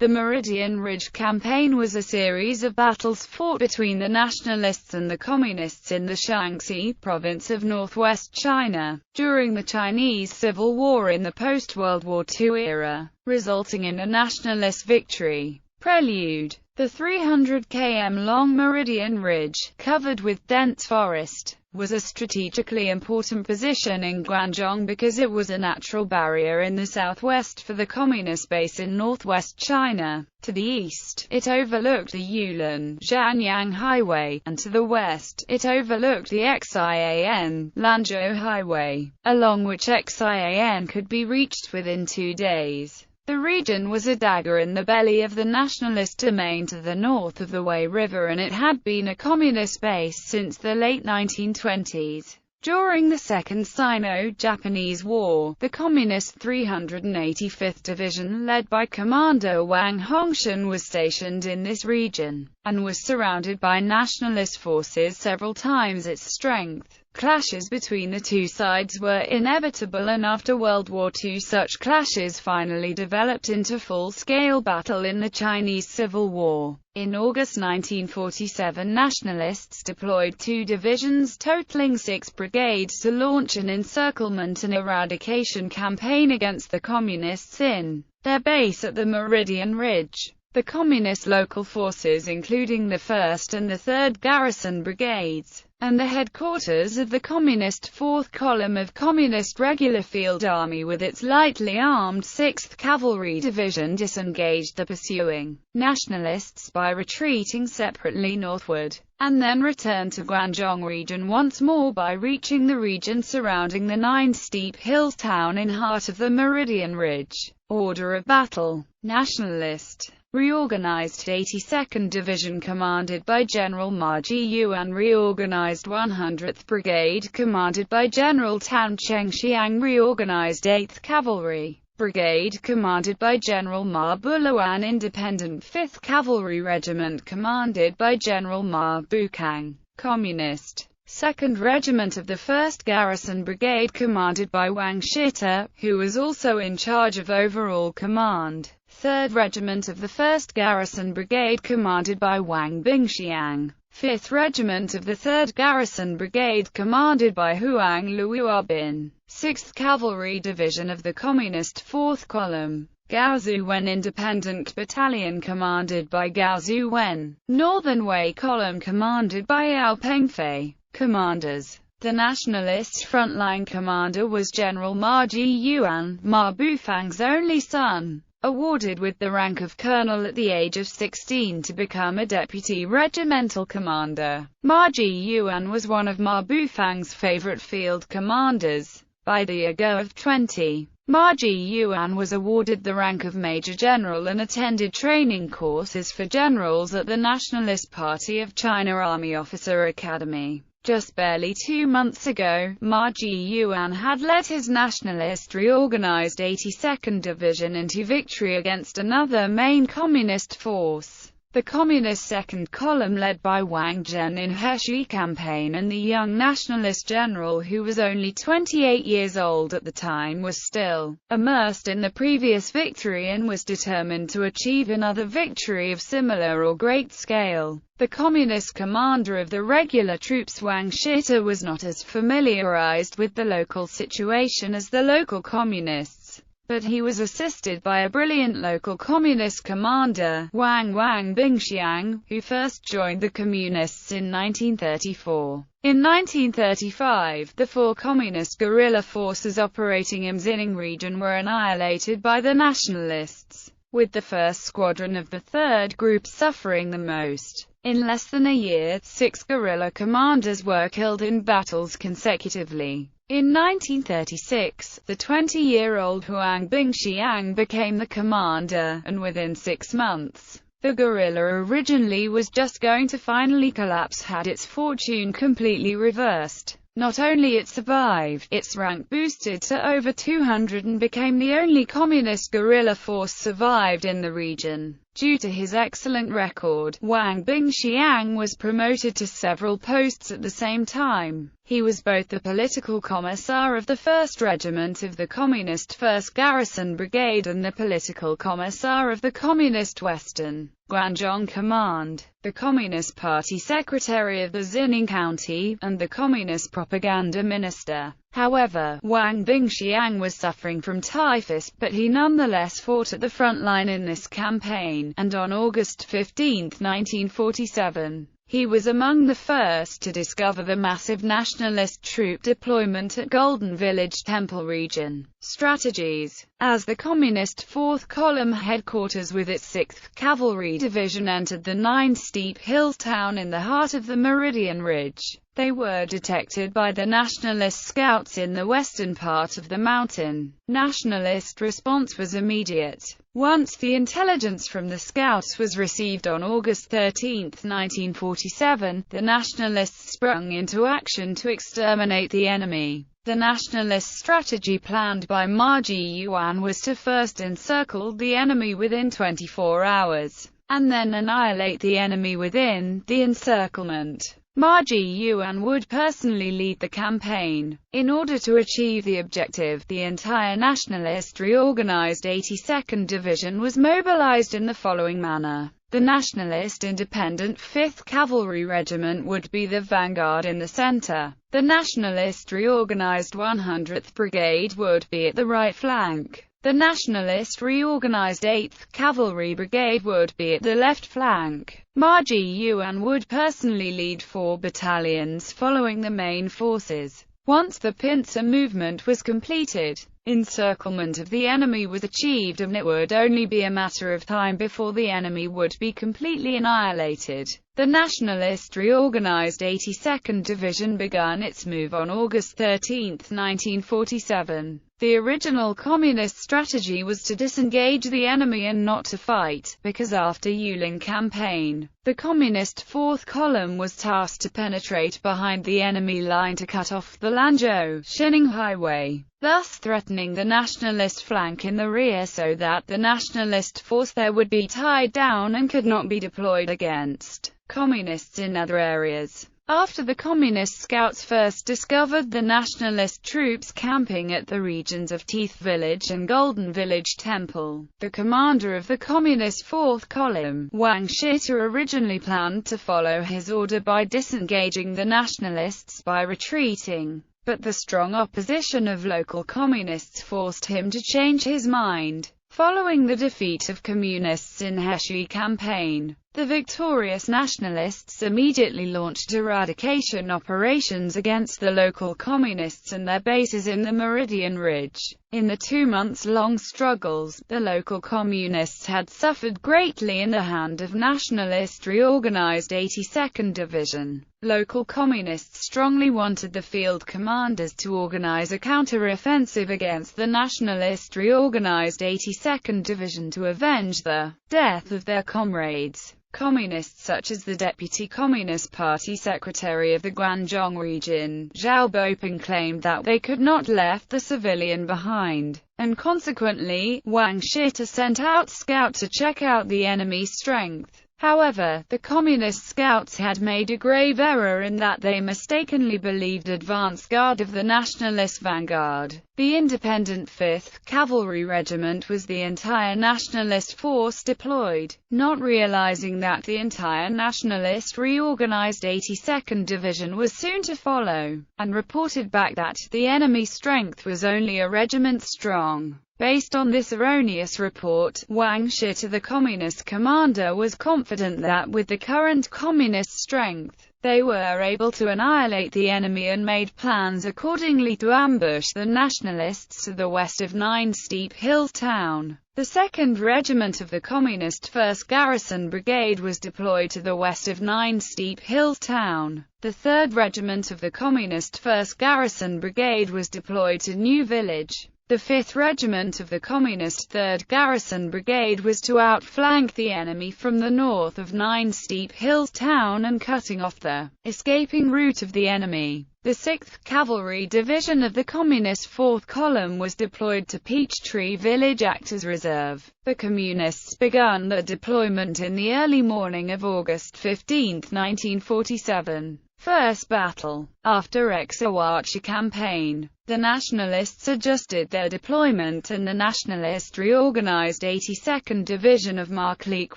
The Meridian Ridge Campaign was a series of battles fought between the Nationalists and the Communists in the Shaanxi province of northwest China, during the Chinese Civil War in the post-World War II era, resulting in a nationalist victory. Prelude. The 300 km long Meridian Ridge, covered with dense forest, was a strategically important position in Guangdong because it was a natural barrier in the southwest for the communist base in northwest China. To the east, it overlooked the Yulin-Zhànyì Highway, and to the west, it overlooked the Xian-Lanzhou Highway, along which Xian could be reached within 2 days. The region was a dagger in the belly of the nationalist domain to the north of the Wei River, and it had been a communist base since the late 1920s. During the Second Sino-Japanese War, the Communist 385th Division, led by Commander Wang Hongshan, was stationed in this region, and was surrounded by nationalist forces several times its strength. Clashes between the two sides were inevitable, and after World War II such clashes finally developed into full-scale battle in the Chinese Civil War. In August 1947, nationalists deployed 2 divisions totaling 6 brigades to launch an encirclement and eradication campaign against the Communists in their base at the Meridian Ridge. The Communist local forces, including the 1st and the 3rd Garrison Brigades, and the headquarters of the Communist 4th Column of Communist Regular Field Army with its lightly armed 6th Cavalry Division, disengaged the pursuing nationalists by retreating separately northward, and then returned to Guangdong region once more by reaching the region surrounding the 9 steep hills town in heart of the Meridian Ridge. Order of battle. Nationalist reorganized 82nd Division commanded by General Ma Jiyuan, reorganized 100th Brigade commanded by General Tan Chengxiang, reorganized 8th Cavalry Brigade commanded by General Ma Buluan, independent 5th Cavalry Regiment commanded by General Ma Bukang, Communist 2nd Regiment of the 1st Garrison Brigade commanded by Wang Shita, who was also in charge of overall command. 3rd Regiment of the 1st Garrison Brigade commanded by Wang Bingxiang. 5th Regiment of the 3rd Garrison Brigade commanded by Huang Luobin. 6th Cavalry Division of the Communist 4th Column, Gaozu Wen Independent Battalion commanded by Gaozu Wen. Northern Wei Column commanded by Yao Pengfei. Commanders. The Nationalist frontline commander was General Ma Jiyuan, Ma Bufang's only son, awarded with the rank of colonel at the age of 16 to become a deputy regimental commander. Ma Jiyuan was one of Ma Bufang's favorite field commanders. By the age of 20, Ma Jiyuan was awarded the rank of Major General and attended training courses for generals at the Nationalist Party of China Army Officer Academy. Just barely 2 months ago, Ma Jiyuan had led his nationalist reorganized 82nd Division into victory against another main communist force, the Communist 2nd Column led by Wang Zhen in Heshi campaign, and the young nationalist general, who was only 28 years old at the time, was still immersed in the previous victory and was determined to achieve another victory of similar or great scale. The communist commander of the regular troops Wang Shita was not as familiarized with the local situation as the local communists, but he was assisted by a brilliant local communist commander, Wang Bingxiang, who first joined the communists in 1934. In 1935, the 4 communist guerrilla forces operating in Zǐwǔlǐng region were annihilated by the nationalists, with the 1st Squadron of the 3rd Group suffering the most. In less than a year, 6 guerrilla commanders were killed in battles consecutively. In 1936, the 20-year-old Huang Bingxiang became the commander, and within 6 months, the guerrilla originally was just going to finally collapse had its fortune completely reversed. Not only it survived, its rank boosted to over 200 and became the only communist guerrilla force survived in the region. Due to his excellent record, Wang Bingxiang was promoted to several posts at the same time. He was both the political commissar of the 1st Regiment of the Communist 1st Garrison Brigade and the political commissar of the Communist Western Guangdong Command, the Communist Party Secretary of the Zhànyì County, and the Communist Propaganda Minister. However, Wang Bingxiang was suffering from typhus, but he nonetheless fought at the front line in this campaign, and on August 15, 1947, he was among the first to discover the massive nationalist troop deployment at Golden Village Temple region. Strategies. As the Communist 4th Column headquarters with its 6th Cavalry Division entered the 9 steep hill town in the heart of the Meridian Ridge, they were detected by the Nationalist scouts in the western part of the mountain. Nationalist response was immediate. Once the intelligence from the scouts was received on August 13, 1947, the Nationalists sprung into action to exterminate the enemy. The Nationalist strategy planned by Ma Zhiyuan was to first encircle the enemy within 24 hours, and then annihilate the enemy within the encirclement. Ma Zhiyuan would personally lead the campaign. In order to achieve the objective, the entire Nationalist reorganized 82nd Division was mobilized in the following manner. The Nationalist Independent 5th Cavalry Regiment would be the vanguard in the center. The Nationalist reorganized 100th Brigade would be at the right flank. The Nationalist reorganized 8th Cavalry Brigade would be at the left flank. Ma Zhiyuan would personally lead 4 battalions following the main forces. Once the pincer movement was completed, encirclement of the enemy was achieved, and it would only be a matter of time before the enemy would be completely annihilated. The Nationalist reorganized 82nd Division began its move on August 13, 1947. The original Communist strategy was to disengage the enemy and not to fight, because after Zhīwǔlǐng campaign, the Communist 4th Column was tasked to penetrate behind the enemy line to cut off the Lanzhou-Xining highway, thus threatening the Nationalist flank in the rear so that the Nationalist force there would be tied down and could not be deployed against Communists in other areas. After the Communist scouts first discovered the Nationalist troops camping at the regions of Teeth Village and Golden Village Temple, the commander of the Communist 4th Column, Wang Shita, originally planned to follow his order by disengaging the Nationalists by retreating, but the strong opposition of local Communists forced him to change his mind. Following the defeat of Communists in Shaanxi campaign, the victorious Nationalists immediately launched eradication operations against the local Communists and their bases in the Meridian Ridge. In the 2-month-long struggles, the local Communists had suffered greatly in the hand of Nationalist reorganized 82nd Division. Local Communists strongly wanted the field commanders to organize a counter-offensive against the Nationalist reorganized 82nd Division to avenge the death of their comrades. Communists such as the Deputy Communist Party Secretary of the Guangdong region, Zhao Boping, claimed that they could not left the civilian behind, and consequently, Wang Shita sent out scouts to check out the enemy's strength. However, the Communist scouts had made a grave error in that they mistakenly believed advance guard of the Nationalist vanguard. The Independent 5th Cavalry Regiment was the entire Nationalist force deployed, not realizing that the entire Nationalist reorganized 82nd Division was soon to follow, and reported back that the enemy's strength was only a regiment strong. Based on this erroneous report, Wang Shita, the Communist commander, was confident that with the current Communist strength, they were able to annihilate the enemy and made plans accordingly to ambush the Nationalists to the west of 9 Steep Hill Town. The 2nd Regiment of the Communist 1st Garrison Brigade was deployed to the west of 9 Steep Hill Town. The 3rd Regiment of the Communist 1st Garrison Brigade was deployed to New Village. The 5th Regiment of the Communist 3rd Garrison Brigade was to outflank the enemy from the north of 9 Steep Hill Town and cutting off the escaping route of the enemy. The The 6th Cavalry Division of the Communist 4th Column was deployed to Peachtree Village act as reserve. The Communists began their deployment in the early morning of August 15, 1947. First battle. After Zhànyì campaign, the Nationalists adjusted their deployment and the Nationalist reorganized 82nd Division of Markleek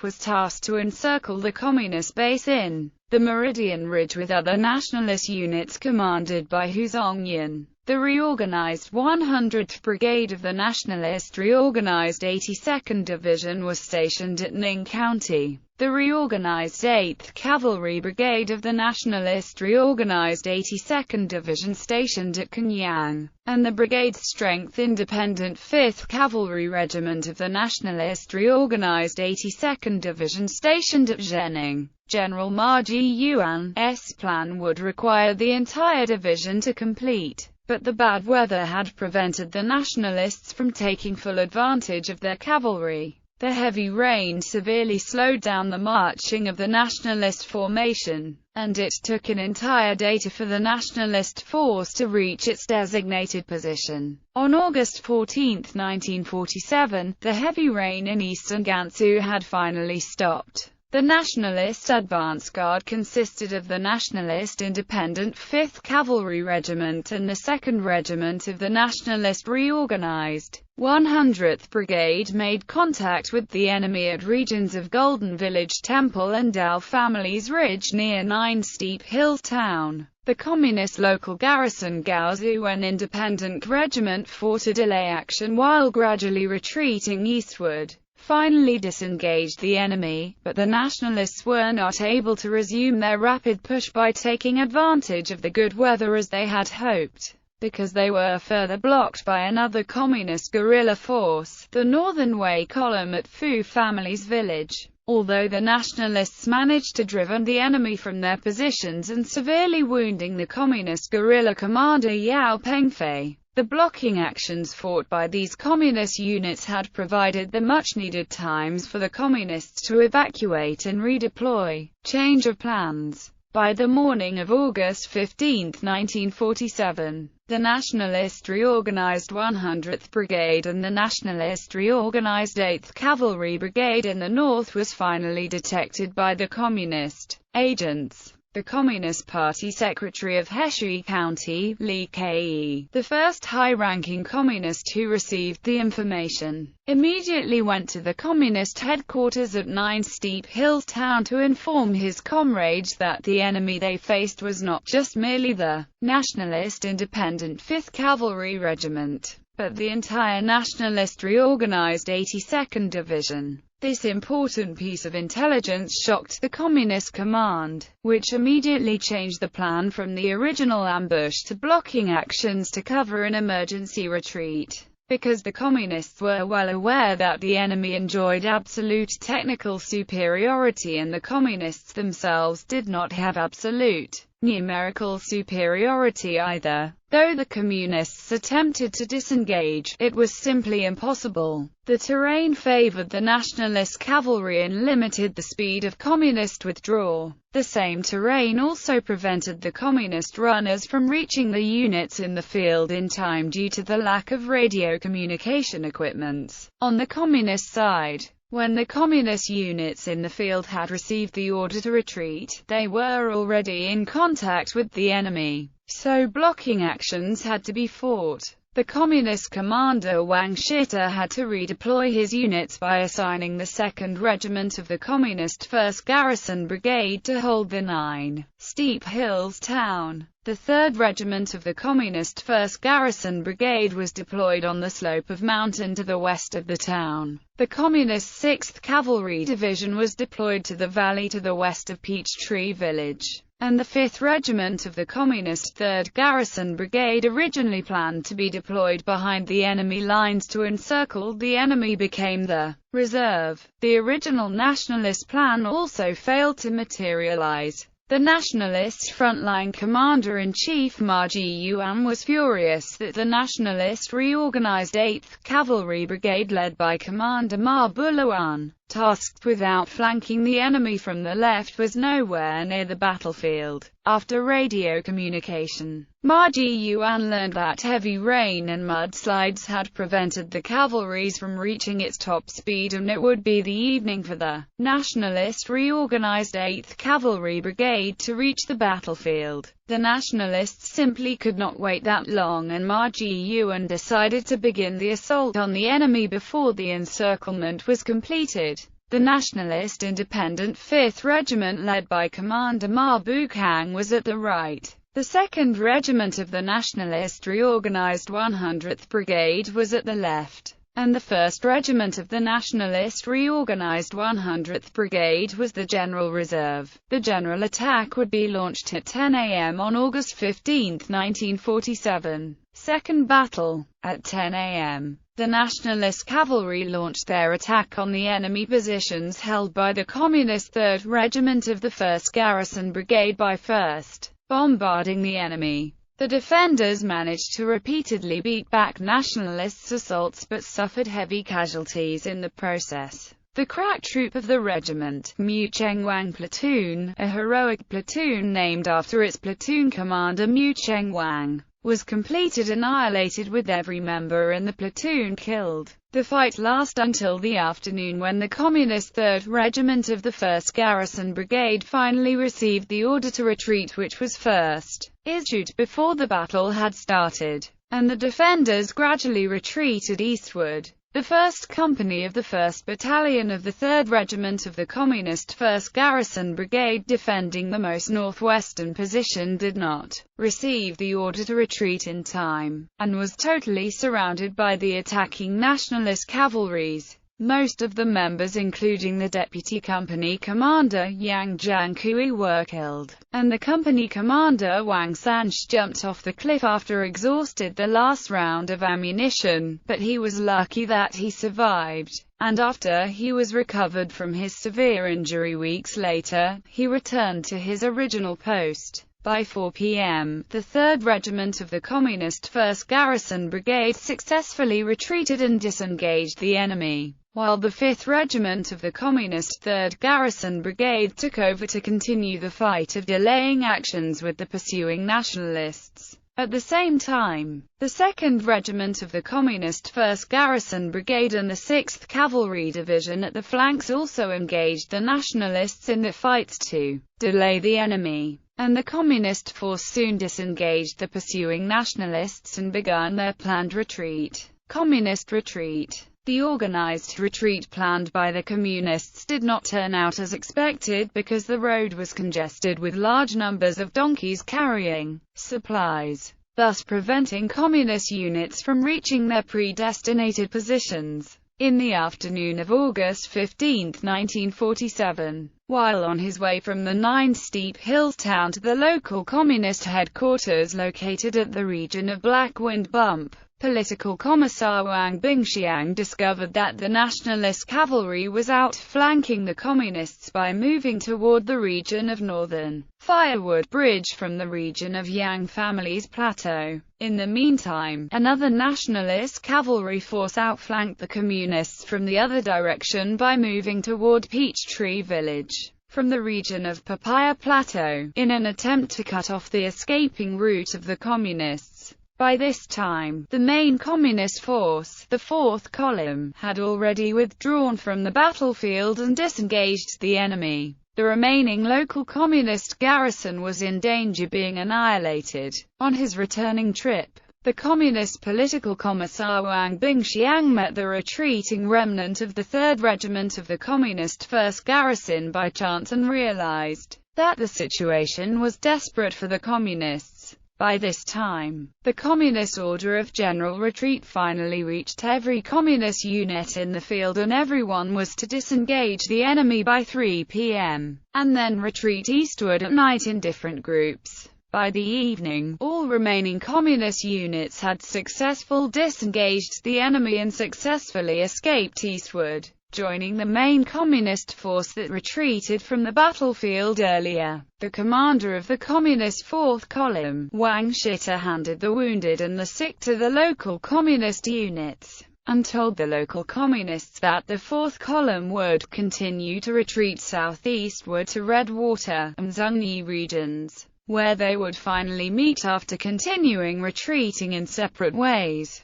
was tasked to encircle the Communist base in the Meridian Ridge with other Nationalist units commanded by Hu Zhongyan. The reorganized 100th Brigade of the Nationalist reorganized 82nd Division was stationed at Ning County. The reorganized 8th Cavalry Brigade of the Nationalist reorganized 82nd Division stationed at Kenyang, and the brigade's strength independent 5th Cavalry Regiment of the Nationalist reorganized 82nd Division stationed at Zhànyì. General Ma Ji-yuan's plan would require the entire division to complete, but the bad weather had prevented the Nationalists from taking full advantage of their cavalry. The heavy rain severely slowed down the marching of the Nationalist formation, and it took an entire day for the Nationalist force to reach its designated position. On August 14, 1947, the heavy rain in eastern Gansu had finally stopped. The Nationalist advance guard consisted of the Nationalist Independent 5th Cavalry Regiment and the 2nd Regiment of the Nationalist reorganized 100th Brigade made contact with the enemy at regions of Golden Village Temple and Dao Family's Ridge near 9 Steep Hill Town. The Communist local garrison Gaozu and Independent Regiment fought a delay action while gradually retreating eastward. Finally disengaged the enemy, but the Nationalists were not able to resume their rapid push by taking advantage of the good weather as they had hoped, because they were further blocked by another Communist guerrilla force, the Northern Wei Column at Fu Family's village. Although the Nationalists managed to drive the enemy from their positions and severely wounding the Communist guerrilla commander Yao Pengfei, the blocking actions fought by these Communist units had provided the much-needed times for the Communists to evacuate and redeploy. Change of plans. By the morning of August 15, 1947, the Nationalist reorganized 100th Brigade and the Nationalist reorganized 8th Cavalry Brigade in the north was finally detected by the Communist agents. The Communist Party Secretary of Heshui County, Li Ke, the first high-ranking Communist who received the information, immediately went to the Communist headquarters at 9 Steep Hill Town to inform his comrades that the enemy they faced was not just merely the Nationalist Independent 5th Cavalry Regiment, but the entire Nationalist reorganized 82nd Division. This important piece of intelligence shocked the Communist command, which immediately changed the plan from the original ambush to blocking actions to cover an emergency retreat. Because the Communists were well aware that the enemy enjoyed absolute technical superiority and the Communists themselves did not have absolute numerical superiority either. Though the Communists attempted to disengage, it was simply impossible. The terrain favored the Nationalist cavalry and limited the speed of Communist withdrawal. The same terrain also prevented the Communist runners from reaching the units in the field in time due to the lack of radio communication equipment. On the Communist side, when the Communist units in the field had received the order to retreat, they were already in contact with the enemy, so blocking actions had to be fought. The Communist commander Wang Shita had to redeploy his units by assigning the 2nd Regiment of the Communist 1st Garrison Brigade to hold the 9 Steep Hills town. The 3rd Regiment of the Communist 1st Garrison Brigade was deployed on the slope of mountain to the west of the town. The Communist 6th Cavalry Division was deployed to the valley to the west of Peachtree Village, and the 5th Regiment of the Communist 3rd Garrison Brigade, originally planned to be deployed behind the enemy lines to encircle the enemy, became the reserve. The original Nationalist plan also failed to materialize. The Nationalist frontline commander-in-chief Ma Ji-yuan was furious that the Nationalist reorganized 8th Cavalry Brigade led by Commander Ma Buluan tasked with outflanking the enemy from the left, was nowhere near the battlefield. After radio communication, Ma Jiyuan learned that heavy rain and mudslides had prevented the cavalries from reaching its top speed, and it would be the evening for the Nationalist reorganized 8th Cavalry Brigade to reach the battlefield. The Nationalists simply could not wait that long, and Ma Jiyuan decided to begin the assault on the enemy before the encirclement was completed. The Nationalist Independent 5th Regiment, led by Commander Ma Bukang, was at the right. The 2nd Regiment of the Nationalist reorganized 100th Brigade was at the left, and the 1st Regiment of the Nationalist reorganized 100th Brigade was the General Reserve. The general attack would be launched at 10 a.m. on August 15, 1947. Second battle. At 10 a.m. the Nationalist cavalry launched their attack on the enemy positions held by the Communist 3rd Regiment of the 1st Garrison Brigade by first bombarding the enemy. The defenders managed to repeatedly beat back Nationalists' assaults but suffered heavy casualties in the process. The crack troop of the regiment, Mu Chengwang Platoon, a heroic platoon named after its platoon commander Mu Chengwang, was completed annihilated with every member in the platoon killed. The fight lasted until the afternoon, when the Communist 3rd Regiment of the 1st Garrison Brigade finally received the order to retreat, which was first issued before the battle had started, and the defenders gradually retreated eastward. The 1st Company of the 1st Battalion of the 3rd Regiment of the Communist 1st Garrison Brigade, defending the most northwestern position, did not receive the order to retreat in time, and was totally surrounded by the attacking Nationalist cavalries. Most of the members, including the deputy company commander Yang Jiankui, were killed, and the company commander Wang Sansh jumped off the cliff after exhausted the last round of ammunition, but he was lucky that he survived, and after he was recovered from his severe injury weeks later, he returned to his original post. By 4 p.m., the 3rd Regiment of the Communist 1st Garrison Brigade successfully retreated and disengaged the enemy, while the 5th Regiment of the Communist 3rd Garrison Brigade took over to continue the fight of delaying actions with the pursuing Nationalists. At the same time, the 2nd Regiment of the Communist 1st Garrison Brigade and the 6th Cavalry Division at the flanks also engaged the Nationalists in the fights to delay the enemy, and the Communist force soon disengaged the pursuing Nationalists and began their planned retreat. Communist retreat. The organized retreat planned by the Communists did not turn out as expected because the road was congested with large numbers of donkeys carrying supplies, thus preventing Communist units from reaching their predestinated positions. In the afternoon of August 15, 1947, while on his way from the Nine Steep Hills town to the local Communist headquarters located at the region of Black Wind Bump, Political Commissar Wang Bingxiang discovered that the Nationalist cavalry was outflanking the Communists by moving toward the region of Northern Firewood Bridge from the region of Yang Family's Plateau. In the meantime, another Nationalist cavalry force outflanked the Communists from the other direction by moving toward Peachtree Village from the region of Papaya Plateau, in an attempt to cut off the escaping route of the Communists. By this time, the main Communist force, the 4th Column, had already withdrawn from the battlefield and disengaged the enemy. The remaining local Communist garrison was in danger being annihilated. On his returning trip, the Communist political commissar Wang Bingxiang met the retreating remnant of the 3rd Regiment of the Communist 1st Garrison by chance and realized that the situation was desperate for the Communists. By this time, the Communist order of general retreat finally reached every Communist unit in the field, and everyone was to disengage the enemy by 3 p.m., and then retreat eastward at night in different groups. By the evening, all remaining Communist units had successfully disengaged the enemy and successfully escaped eastward, joining the main Communist force that retreated from the battlefield earlier. The commander of the Communist 4th Column, Wang Shita, handed the wounded and the sick to the local Communist units. and told the local communists that the Fourth Column would continue to retreat southeastward to Redwater and Zhànyì regions, where they would finally meet after continuing retreating in separate ways.